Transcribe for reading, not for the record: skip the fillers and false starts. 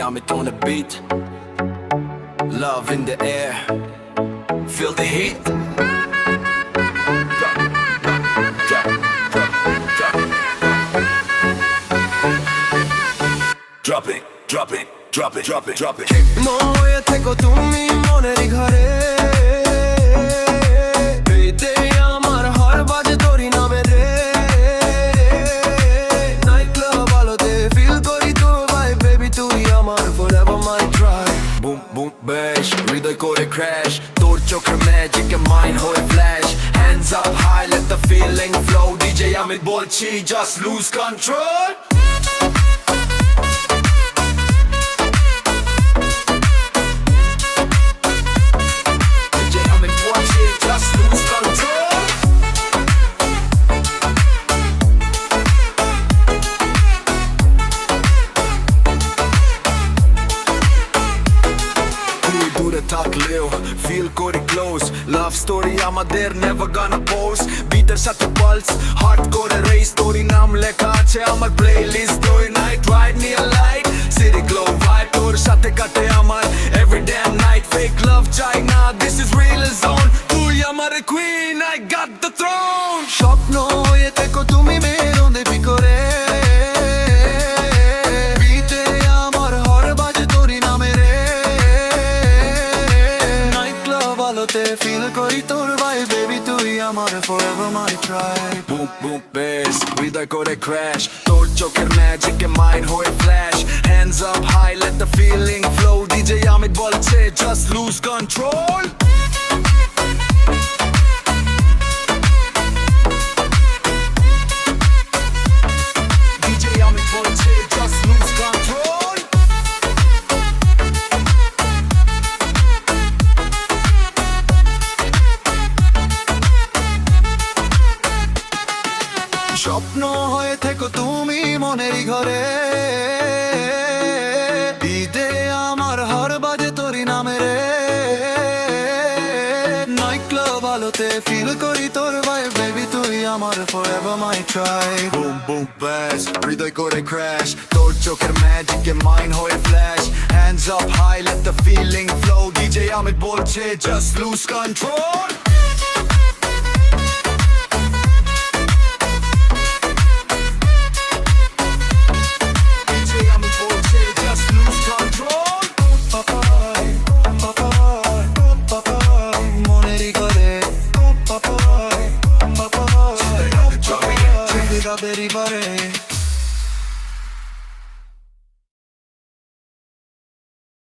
Amit on the beat. Love in the air. Feel the heat. Drop it, drop it, drop it, drop it, drop it. মনে থেকো তুমি মনেরই ঘরে পেতে আমার হার বাজে তোরই নামে রে নাইট ক্লাব আলোতে ফিল করি তোর ভাই বেবি তুই আমার forever my try Boom boom bash, হৃদয় করে crash. তোর চোখের magic এ mine হয়ে flash. Hands up high, let the feeling flow. DJ Amit বলছি, just lose control. DJ Amit বলছি, just lose control. তুই দূরে থাকলেও ফিল করি ক্লোজ লাভ স্টোরি আমাদের নেভার গানা পোস্ট বিটের সাথে পালস হার্ট করে রেস তোরই নাম লেখা আছে আমার প্লেলিস্ট তোর নাইট রাইড নিয়ে লাইট সিটি গ্লো ভাইব তোর সাথে কাটে আমার এভরি ড্যাম নাইট ফেক লাভ চাই না দিস ইজ রিয়েল জোন তুই আমার queen I got the thrown স্বপ্ন হয়ে থেকো তুমি মেরো দেবি করে বিতে আমার হার বাজে তোরই নামে রে নাইট ক্লাব আলোতে ফিল করি তোর ভাই বেবি তুই আমার forever my try boom boom bass হৃদয় করে ক্র্যাশ তোর চোখের ম্যাজিক এ মাইন্ড হয়ে flash hands up high let the feeling flow DJ Amit বলছে just lose control DJ Amit বলছে জাস্ট লুজ কন্ট্রোল স্বপ্ন হয়ে থেকো তুমি মনেরই ঘরে ঈদে আমার হার বাজে তোরই নামে রে নাইট ক্লাব আলোতে ফিল করি তোর ভাই বেবি তুই আমার forever my try boom boom bass হৃদয় করে ক্র্যাশ তোর চোখের ম্যাজিক এ মাইন্ড হয়ে flash hands up high let the feeling flow DJ Amit বলছে জাস্ট লুজ কন্ট্রোল মনেরই ঘরে বেরি বারে